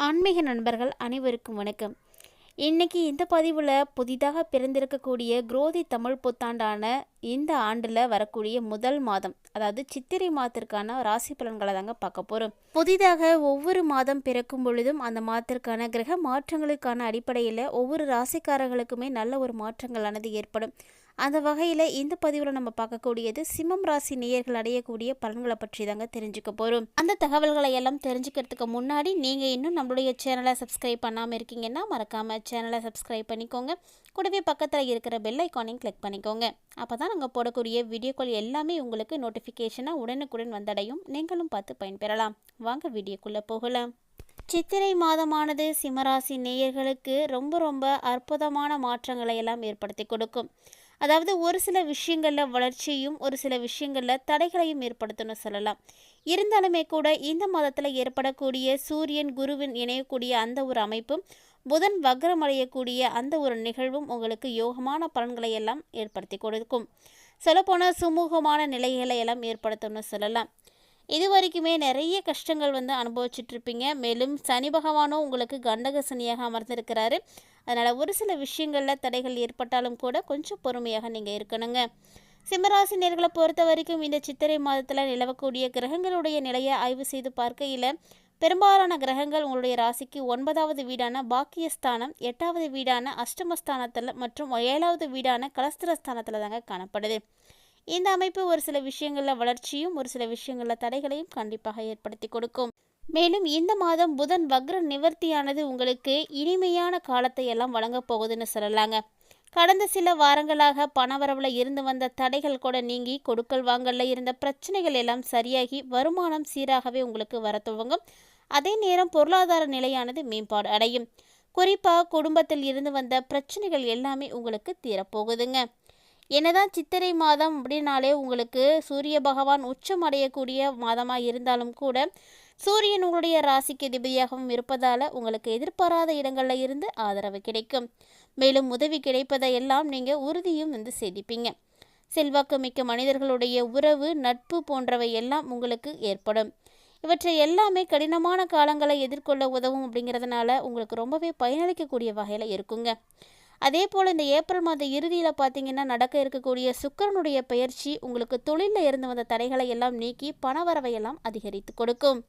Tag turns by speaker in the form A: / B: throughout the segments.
A: ஆன்மீக நண்பர்கள் அனைவருக்கும் வணக்கம். இன்னைக்கு இந்த பதிவில் புதிதாக பிறந்திருக்கக்கூடிய குரோதி தமிழ் புத்தாண்டான இந்த ஆண்டில் வரக்கூடிய முதல் மாதம், அதாவது சித்திரை மாதத்திற்கான ராசி பலன்களை தாங்க பார்க்க போகிறோம். புதிதாக ஒவ்வொரு மாதம் பிறக்கும் பொழுதும் அந்த மாதத்திற்கான கிரக மாற்றங்களுக்கான அடிப்படையில் ஒவ்வொரு ராசிக்காரர்களுக்குமே நல்ல ஒரு மாற்றங்களானது ஏற்படும். அந்த வகையில் இந்த பதிவில் நம்ம பார்க்கக்கூடியது சிம்மம் ராசி நேயர்கள் அடையக்கூடிய பலன்களை பற்றி தாங்க தெரிஞ்சுக்க போகிறோம். அந்த தகவல்களை எல்லாம் தெரிஞ்சுக்கிறதுக்கு முன்னாடி நீங்கள் இன்னும் நம்மளுடைய சேனலை சப்ஸ்கிரைப் பண்ணாமல் இருக்கீங்கன்னா மறக்காமல் சேனலை சப்ஸ்கிரைப் பண்ணிக்கோங்க. கூடவே பக்கத்தில் இருக்கிற பெல் ஐக்கானையும் கிளிக் பண்ணிக்கோங்க. அப்போ தான் நாங்கள் போடக்கூடிய வீடியோக்கள் எல்லாமே உங்களுக்கு நோட்டிஃபிகேஷனாக உடனுக்குடன் வந்தடையும். நீங்களும் பார்த்து பயன்பெறலாம். வாங்க வீடியோக்குள்ளே போகலாம். சித்திரை மாதமானது சிம்மராசி நேயர்களுக்கு ரொம்ப அற்புதமான மாற்றங்களை எல்லாம் ஏற்படுத்தி கொடுக்கும். அதாவது ஒரு சில விஷயங்களில் வளர்ச்சியும் ஒரு சில விஷயங்களில் தடைகளையும் ஏற்படுத்தணும் சொல்லலாம். இருந்தாலுமே கூட இந்த மாதத்தில் ஏற்படக்கூடிய சூரியன் குருவின் இணையக்கூடிய அந்த ஒரு அமைப்பும் புதன் வக்ரம் அடையக்கூடிய அந்த ஒரு நிகழ்வும் உங்களுக்கு யோகமான பலன்களை எல்லாம் ஏற்படுத்தி கொடுக்கும். சொல்லப்போனால் சுமூகமான நிலைகளை எல்லாம் ஏற்படுத்தணும்னு சொல்லலாம். இது வரைக்குமே நிறைய கஷ்டங்கள் அனுபவிச்சுட்ருப்பீங்க. மேலும் சனி பகவானும் உங்களுக்கு கண்டக சனியாக அமர்ந்திருக்கிறாரு. அதனால் ஒரு சில விஷயங்களில் தடைகள் ஏற்பட்டாலும் கூட கொஞ்சம் பொறுமையாக நீங்கள் இருக்கணுங்க. சிம்மராசி நேர்களை பொறுத்த வரைக்கும் இந்த சித்திரை மாதத்தில் நிலவக்கூடிய கிரகங்களுடைய நிலையை ஆய்வு செய்து பார்க்கையில் பெரும்பாலான கிரகங்கள் உங்களுடைய ராசிக்கு 9வது வீடான பாக்கியஸ்தானம், 8வது வீடான அஷ்டமஸ்தானத்தில் மற்றும் 7வது வீடான கலஸ்திரஸ்தானத்தில் தாங்க காணப்படுது. இந்த அமைப்பு ஒரு சில விஷயங்களில் வளர்ச்சியும் ஒரு சில விஷயங்களில் தடைகளையும் கண்டிப்பாக ஏற்படுத்தி கொடுக்கும். மேலும் இந்த மாதம் புதன் வக்ர நிவர்த்தியானது உங்களுக்கு இனிமையான காலத்தை எல்லாம் வழங்கப் போகுதுன்னு சொல்லலாங்க. கடந்த சில வாரங்களாக பணவரவில் இருந்து வந்த தடைகள் கூட நீங்கி கொடுக்கல் வாங்கல இருந்த பிரச்சனைகள் எல்லாம் சரியாகி வருமானம் சீராகவே உங்களுக்கு வர துவங்கும். அதே நேரம் பொருளாதார நிலையானது மேம்பாடு அடையும். குறிப்பாக குடும்பத்தில் இருந்து வந்த பிரச்சனைகள் எல்லாமே உங்களுக்கு தீரப்போகுதுங்க. என்னதான் சித்திரை மாதம் அப்படின்னாலே உங்களுக்கு சூரிய பகவான் உச்சம் அடையக்கூடிய மாதமாக இருந்தாலும் கூட சூரியன் உங்களுடைய ராசிக்கு அதிபதியாகவும் இருப்பதால் உங்களுக்கு எதிர்பாராத இடங்களில் இருந்து ஆதரவு கிடைக்கும். மேலும் உதவி கிடைப்பதை எல்லாம் நீங்கள் உறுதியும் செய்திப்பீங்க. செல்வாக்கு மிக்க மனிதர்களுடைய உறவு, நட்பு போன்றவை எல்லாம் உங்களுக்கு ஏற்படும். இவற்றை எல்லாமே கடினமான காலங்களை எதிர்கொள்ள உதவும். அப்படிங்கிறதுனால உங்களுக்கு ரொம்பவே பயனளிக்கக்கூடிய வகையில் இருக்குங்க. அதே போல் இந்த ஏப்ரல் மாத இறுதியில் பார்த்தீங்கன்னா நடக்க இருக்கக்கூடிய சுக்கிரனுடைய பயிற்சி உங்களுக்கு தொழிலில் இருந்து வந்த தடைகளை எல்லாம் நீக்கி பணவரவையெல்லாம் அதிகரித்து கொடுக்கும்.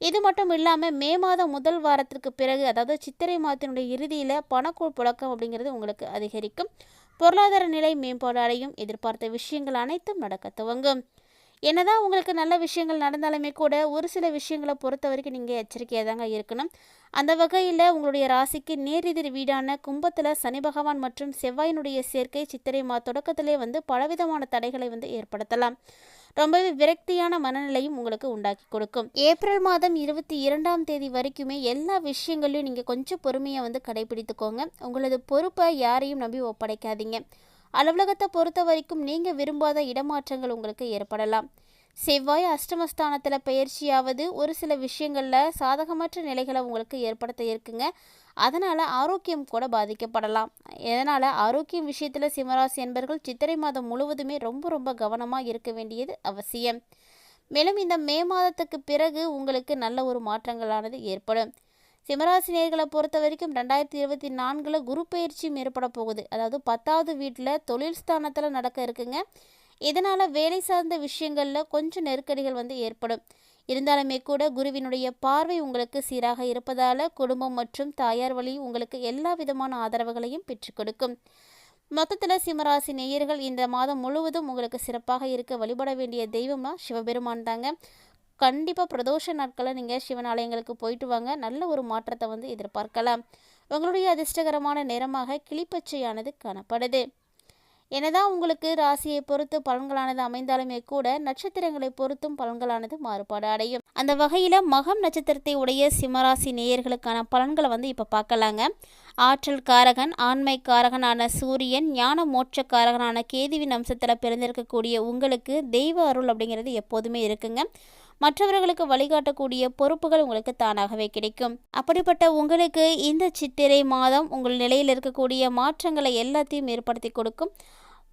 A: இது மட்டும் இல்லாமல் மே மாதம் முதல் வாரத்திற்கு பிறகு, அதாவது சித்திரை மாதத்தினுடைய இறுதியில் பணப்புழக்கம் அப்படிங்கிறது உங்களுக்கு அதிகரிக்கும். பொருளாதார நிலை மேம்பாடு அடையும். எதிர்பார்த்த விஷயங்கள் அனைத்தும் நடக்க துவங்கும். என்னதான் உங்களுக்கு நல்ல விஷயங்கள் நடந்தாலுமே கூட ஒரு சில விஷயங்களை பொறுத்த வரைக்கும் நீங்கள் எச்சரிக்கையாக தாங்க இருக்கணும். அந்த வகையில் உங்களுடைய ராசிக்கு நேரெதிர் வீடான கும்பத்தில் சனி பகவான் மற்றும் செவ்வாயினுடைய சேர்க்கை சித்திரை தொடக்கத்திலே பலவிதமான தடைகளை ஏற்படுத்தலாம். ரொம்பவே விரக்தியான மனநிலையும் உங்களுக்கு உண்டாக்கி கொடுக்கும். ஏப்ரல் மாதம் 22ஆம் தேதி வரைக்குமே எல்லா விஷயங்களையும் நீங்கள் கொஞ்சம் பொறுமையாக கடைபிடித்துக்கோங்க. உங்களது பொறுப்பை யாரையும் நம்பி ஒப்படைக்காதீங்க. அலுவலகத்தை பொறுத்த வரைக்கும் நீங்கள் விரும்பாத இடமாற்றங்கள் உங்களுக்கு ஏற்படலாம். செவ்வாய் அஷ்டமஸ்தானத்தில் பயிற்சியாவது ஒரு சில விஷயங்களில் சாதகமற்ற நிலைகளை உங்களுக்கு ஏற்படுத்த இருக்குங்க. அதனால் ஆரோக்கியம் கூட பாதிக்கப்படலாம். இதனால் ஆரோக்கியம் விஷயத்தில் சிம்மராசி என்பர்கள் சித்திரை மாதம் முழுவதுமே ரொம்ப கவனமாக இருக்க வேண்டியது அவசியம். மேலும் இந்த மே மாதத்துக்கு பிறகு உங்களுக்கு நல்ல ஒரு மாற்றங்களானது ஏற்படும். சிம்மராசினியர்களை பொறுத்த வரைக்கும் 2024 குரு பயிற்சியும் ஏற்பட போகுது. அதாவது 10வது வீட்டில் தொழில் ஸ்தானத்தில் நடக்க இருக்குங்க. இதனால் வேலை சார்ந்த விஷயங்களில் கொஞ்சம் நெருக்கடிகள் ஏற்படும். இருந்தாலுமே கூட குருவினுடைய பார்வை உங்களுக்கு சீராக இருப்பதால் குடும்பம் மற்றும் தாயார் வழி உங்களுக்கு எல்லா விதமான ஆதரவுகளையும் பெற்றுக் கொடுக்கும். மொத்தத்தில் சிம்மராசி நேயர்கள் இந்த மாதம் முழுவதும் உங்களுக்கு சிறப்பாக இருக்க வழிபட வேண்டிய தெய்வம்னா சிவபெருமான் தாங்க. கண்டிப்பாக பிரதோஷ நாட்களில் நீங்கள் சிவன் ஆலயங்களுக்கு போயிட்டு வாங்க. நல்ல ஒரு மாற்றத்தை எதிர்பார்க்கலாம். உங்களுடைய அதிர்ஷ்டகரமான நிறமாக கிளிப்பச்சையானது காணப்படுது. என்னதான் உங்களுக்கு ராசியை பொறுத்து பலன்களானது அமைந்தாலுமே கூட நட்சத்திரங்களை பொறுத்தும் பலன்களானது மாறுபாடு அடையும். அந்த வகையில் மகம் நட்சத்திரத்தை உடைய சிம்மராசி நேயர்களுக்கான பலன்களை இப்போ பார்க்கலாங்க. ஆற்றல் காரகன், ஆண்மை காரகனான சூரியன், ஞான மோட்ச காரகனான கேதுவின் அம்சத்தில் பிறந்திருக்கக்கூடிய உங்களுக்கு தெய்வ அருள் அப்படிங்கிறது எப்போதுமே இருக்குங்க. மற்றவர்களுக்கு வழிகாட்டக்கூடிய பொறுப்புகள் உங்களுக்கு தானாகவே கிடைக்கும். அப்படிப்பட்ட உங்களுக்கு இந்த சித்திரை மாதம் உங்கள் நிலையில் இருக்கக்கூடிய மாற்றங்களை எல்லாத்தையும் ஏற்படுத்தி கொடுக்கும்.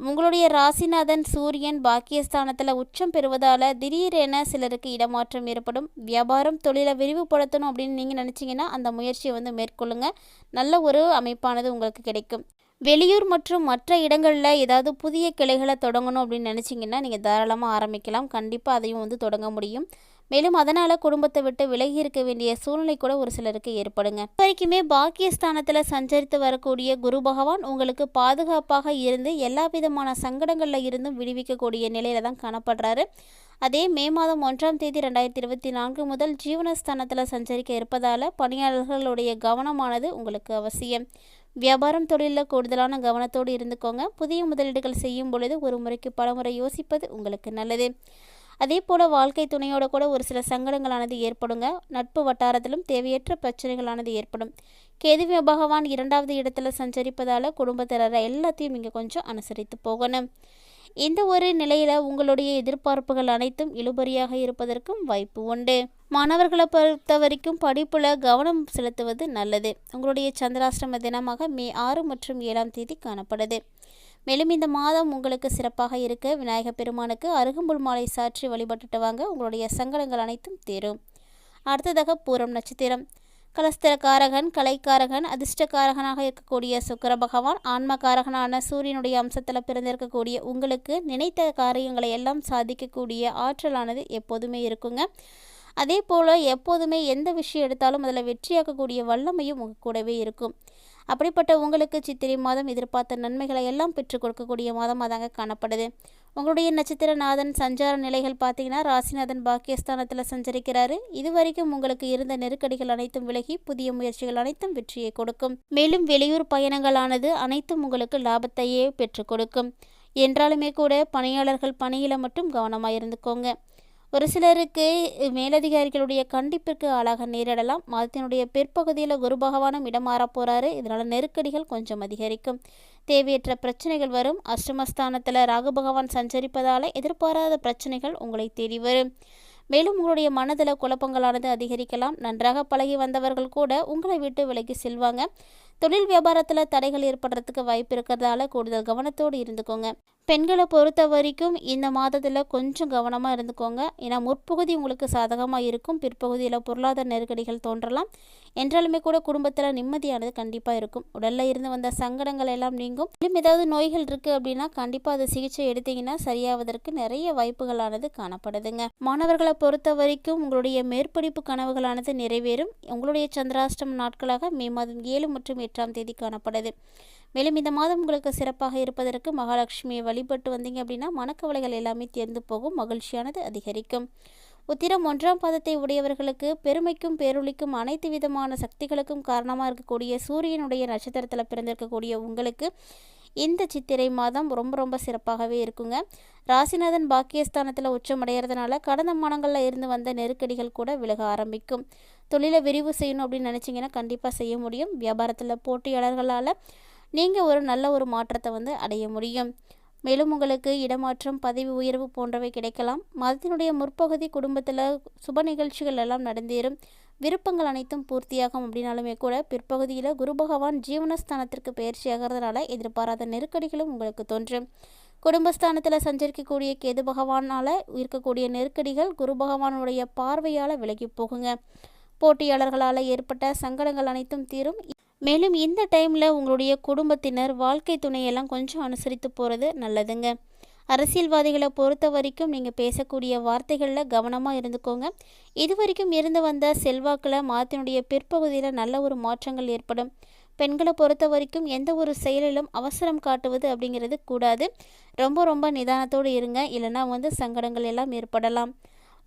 A: உங்களுடைய ராசிநாதன் சூரியன் பாக்கியஸ்தானத்தில் உச்சம் பெறுவதால் திடீரென சிலருக்கு இடமாற்றம் ஏற்படும். வியாபாரம் தொழிலை விரிவுபடுத்தணும் அப்படின்னு நீங்கள் நினச்சிங்கன்னா அந்த முயற்சியை மேற்கொள்ளுங்கள். நல்ல ஒரு அமைப்பானது உங்களுக்கு கிடைக்கும். வெளியூர் மற்றும் மற்ற இடங்களில் ஏதாவது புதிய கிளைகளை தொடங்கணும் அப்படின்னு நினச்சிங்கன்னா நீங்கள் தாராளமாக ஆரம்பிக்கலாம். கண்டிப்பாக அதையும் தொடங்க முடியும். மேலும் அதனால் குடும்பத்தை விட்டு விலகி இருக்க வேண்டிய சூழ்நிலை கூட ஒரு சிலருக்கு ஏற்படுங்க. வரைக்குமே பாக்கியஸ்தானத்தில் சஞ்சரித்து வரக்கூடிய குரு பகவான் உங்களுக்கு பாதுகாப்பாக இருந்து எல்லா விதமான சங்கடங்களில் இருந்தும் விடுவிக்கக்கூடிய நிலையில தான் காணப்படுறாரு. அதே மே மாதம் 1ஆம் தேதி 2024 முதல் ஜீவனஸ்தானத்தில் சஞ்சரிக்க இருப்பதால் பணியாளர்களுடைய கவனமானது உங்களுக்கு அவசியம். வியாபாரம் தொழிலில் கூடுதலான கவனத்தோடு இருந்துக்கோங்க. புதிய முதலீடுகள் செய்யும் பொழுது ஒரு முறைக்கு பல முறை யோசிப்பது உங்களுக்கு நல்லது. அதே போல் வாழ்க்கை துணையோட கூட ஒரு சில சங்கடங்களானது ஏற்படுங்க. நட்பு வட்டாரத்திலும் தேவையற்ற பிரச்சனைகளானது ஏற்படும். கேது பகவான் 2வது இடத்துல சஞ்சரிப்பதால் குடும்பத்தினரை எல்லாத்தையும் இங்கே கொஞ்சம் அனுசரித்து போகணும். இந்த ஒரு நிலையில் உங்களுடைய எதிர்பார்ப்புகள் அனைத்தும் இழுபறியாக இருப்பதற்கும் வாய்ப்பு உண்டு. மாணவர்களை பொறுத்த வரைக்கும் படிப்பில் கவனம் செலுத்துவது நல்லது. உங்களுடைய சந்திராஷ்டம தினமாக மே 6 மற்றும் 7ஆம் தேதி காணப்படுது. மேலும் இந்த மாதம் உங்களுக்கு சிறப்பாக இருக்க விநாயகர் பெருமானுக்கு அருகம்புல் மாலை சாற்றி வழிபட்டுட்டு வாங்க. உங்களுடைய சங்கடங்கள் அனைத்தும் தீரும். அடுத்ததாக பூரம் நட்சத்திரம். கலஸ்திரக்காரகன், கலைக்காரகன், அதிர்ஷ்டக்காரகனாக இருக்கக்கூடிய சுக்கிர பகவான், ஆன்மகாரகனான சூரியனுடைய அம்சத்தில் பிறந்திருக்கக்கூடிய உங்களுக்கு நினைத்த காரியங்களை எல்லாம் சாதிக்கக்கூடிய ஆற்றலானது எப்போதுமே இருக்குங்க. அதே போல் எப்போதுமே எந்த விஷயம் எடுத்தாலும் அதில் வெற்றியாக்கக்கூடிய வல்லமையும் உங்கள் கூடவே இருக்கும். அப்படிப்பட்ட உங்களுக்கு சித்திரை மாதம் எதிர்பார்த்த நன்மைகளை எல்லாம் பெற்றுக் கொடுக்கக்கூடிய மாதம் அதாங்க காணப்படுது. உங்களுடைய நட்சத்திரநாதன் சஞ்சார நிலைகள் பார்த்தீங்கன்னா ராசிநாதன் பாக்கியஸ்தானத்தில் சஞ்சரிக்கிறாரு. இதுவரைக்கும் உங்களுக்கு இருந்த நெருக்கடிகள் அனைத்தும் விலகி புதிய முயற்சிகள் அனைத்தும் வெற்றியை கொடுக்கும். மேலும் வெளியூர் பயணங்களானது அனைத்தும் உங்களுக்கு லாபத்தையே பெற்றுக் கொடுக்கும். என்றாலுமே கூட பணியாளர்கள் பணியில் மட்டும் கவனமாக இருந்துக்கோங்க. ஒரு சிலருக்கு மேலதிகாரிகளுடைய கண்டிப்பிற்கு ஆளாக நேரிடலாம். மாதத்தினுடைய பிற்பகுதியில் குரு பகவானும் இடம் மாறப் போகிறாரு. இதனால் நெருக்கடிகள் கொஞ்சம் அதிகரிக்கும். தேவையற்ற பிரச்சனைகள் வரும். அஷ்டமஸ்தானத்தில் ராகு பகவான் சஞ்சரிப்பதால் எதிர்பாராத பிரச்சனைகள் உங்களை தேடி வரும். மேலும் உங்களுடைய மனதில் குழப்பங்களானது அதிகரிக்கலாம். நன்றாக பழகி வந்தவர்கள் கூட உங்களை விட்டு விலகி செல்வாங்க. தொழில் வியாபாரத்தில் தடைகள் ஏற்படுறதுக்கு வாய்ப்பு இருக்கிறதால கூடுதல் கவனத்தோடு இருந்துக்கோங்க. பெண்களை பொறுத்த வரைக்கும் இந்த மாதத்தில் கொஞ்சம் கவனமாக இருந்துக்கோங்க. ஏன்னா முற்பகுதி உங்களுக்கு சாதகமாக இருக்கும். பிற்பகுதியில் பொருளாதார நெருக்கடிகள் தோன்றலாம். என்றாலுமே கூட குடும்பத்தில் நிம்மதியானது கண்டிப்பாக இருக்கும். உடலில் இருந்து வந்த சங்கடங்கள் எல்லாம் நீங்கும். மேலும் ஏதாவது நோய்கள் இருக்குது அப்படின்னா கண்டிப்பாக அதை சிகிச்சை எடுத்தீங்கன்னா சரியாவதற்கு நிறைய வாய்ப்புகளானது காணப்படுதுங்க. மாணவர்களை பொறுத்த வரைக்கும் உங்களுடைய மேற்படிப்பு கனவுகளானது நிறைவேறும். உங்களுடைய சந்திராஷ்டம நாட்களாக மே மாதம் 7 மற்றும் 8ஆம் தேதி காணப்படுது. மேலும் இந்த மாதம் உங்களுக்கு சிறப்பாக இருப்பதற்கு மகாலட்சுமியை வழிபட்டு வந்தீங்க அப்படின்னா மனக்கவலைகள் எல்லாமே தேர்ந்து போகும். மகிழ்ச்சியானது அதிகரிக்கும். உத்திரம் 1ஆம் பாதத்தை உடையவர்களுக்கு பெருமைக்கும் பேரொழிக்கும் அனைத்து விதமான சக்திகளுக்கும் காரணமாக இருக்கக்கூடிய சூரியனுடைய நட்சத்திரத்தில் பிறந்திருக்கக்கூடிய உங்களுக்கு இந்த சித்திரை மாதம் ரொம்ப ரொம்ப சிறப்பாகவே இருக்குங்க. ராசிநாதன் பாக்கியஸ்தானத்தில் உச்சமடைகிறதுனால கடந்த மாதங்களில் இருந்து வந்த நெருக்கடிகள் கூட விலக ஆரம்பிக்கும். தொழிலை விரிவு செய்யணும் அப்படின்னு நினச்சிங்கன்னா கண்டிப்பாக செய்ய முடியும். வியாபாரத்தில் போட்டியாளர்களால் நீங்கள் ஒரு நல்ல ஒரு மாற்றத்தை அடைய முடியும். மேலும் உங்களுக்கு இடமாற்றம், பதவி உயர்வு போன்றவை கிடைக்கலாம். மதத்தினுடைய முற்பகுதி குடும்பத்தில் சுப நிகழ்ச்சிகள் எல்லாம் நடந்தேறும். விருப்பங்கள் அனைத்தும் பூர்த்தியாகும். அப்படின்னாலுமே கூட பிற்பகுதியில் குரு பகவான் ஜீவனஸ்தானத்திற்கு பயிற்சி ஆகிறதுனால எதிர்பாராத நெருக்கடிகளும் உங்களுக்கு தோன்றும். குடும்பஸ்தானத்தில் சஞ்சரிக்கக்கூடிய கேது பகவானால் இருக்கக்கூடிய நெருக்கடிகள் குரு பகவானுடைய பார்வையால் விலகி போகுங்க. போட்டியாளர்களால் ஏற்பட்ட சங்கடங்கள் அனைத்தும் தீரும். மேலும் இந்த டைமில் உங்களுடைய குடும்பத்தினர் வாழ்க்கை துணையெல்லாம் கொஞ்சம் அனுசரித்து போகிறது நல்லதுங்க. அரசியல்வாதிகளை பொறுத்த வரைக்கும் நீங்கள் பேசக்கூடிய வார்த்தைகளில் கவனமாக இருந்துக்கோங்க. இது வரைக்கும் இருந்து வந்த செல்வாக்கில் மாதத்தினுடைய பிற்பகுதியில் நல்ல ஒரு மாற்றங்கள் ஏற்படும். பெண்களை பொறுத்த வரைக்கும் எந்த ஒரு செயலிலும் அவசரம் காட்டுவது அப்படிங்கிறது கூடாது. ரொம்ப ரொம்ப நிதானத்தோடு இருங்க. இல்லைன்னா சங்கடங்கள் எல்லாம் ஏற்படலாம்.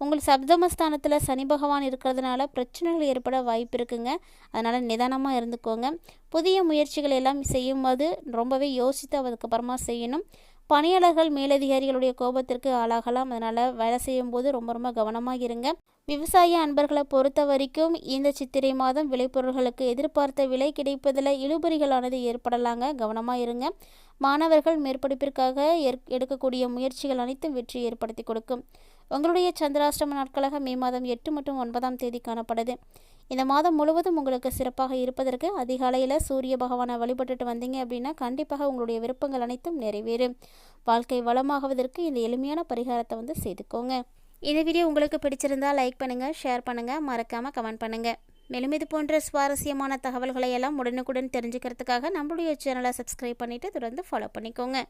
A: உங்கள் சப்தமஸ்தானத்தில் சனி பகவான் இருக்கிறதுனால பிரச்சனைகள் ஏற்பட வாய்ப்பு இருக்குங்க. அதனால் நிதானமாக இருந்துக்கோங்க. புதிய முயற்சிகள் எல்லாம் செய்யும்போது ரொம்பவே யோசித்து அதுக்கப்புறமா செய்யணும். பணியாளர்கள் மேலதிகாரிகளுடைய கோபத்திற்கு ஆளாகலாம். அதனால் வேலை செய்யும்போது ரொம்ப ரொம்ப கவனமாக இருங்க. விவசாய அன்பர்களை பொறுத்த வரைக்கும் இந்த சித்திரை மாதம் விளைபொருள்களுக்கு எதிர்பார்த்த விலை கிடைப்பதில் இழுபறிகளானது ஏற்படலாங்க. கவனமாக இருங்க. மாணவர்கள் மேற்படிப்பிற்காக எடுக்கக்கூடிய முயற்சிகள் அனைத்தும் வெற்றி ஏற்படுத்தி கொடுக்கும். உங்களுடைய சந்திராஷ்டம நாட்களாக மே மாதம் 8 மற்றும் 9ஆம் தேதி காணப்படுது. இந்த மாதம் முழுவதும் உங்களுக்கு சிறப்பாக இருப்பதற்கு அதிகாலையில் சூரிய பகவானை வழிபட்டுட்டு வந்தீங்க அப்படின்னா கண்டிப்பாக உங்களுடைய விருப்பங்கள் அனைத்தும் நிறைவேறும். வாழ்க்கை வளமாகுவதற்கு இந்த எளிமையான பரிகாரத்தை செய்துக்கோங்க. இந்த வீடியோ உங்களுக்கு பிடிச்சிருந்தால் லைக் பண்ணுங்கள், ஷேர் பண்ணுங்கள், மறக்காமல் கமெண்ட் பண்ணுங்கள். மேலும் இது போன்ற சுவாரஸ்யமான தகவல்களை எல்லாம் உடனுக்குடன் தெரிஞ்சுக்கிறதுக்காக நம்மளுடைய சேனலை சப்ஸ்கிரைப் பண்ணிவிட்டு தொடர்ந்து ஃபாலோ பண்ணிக்கோங்க.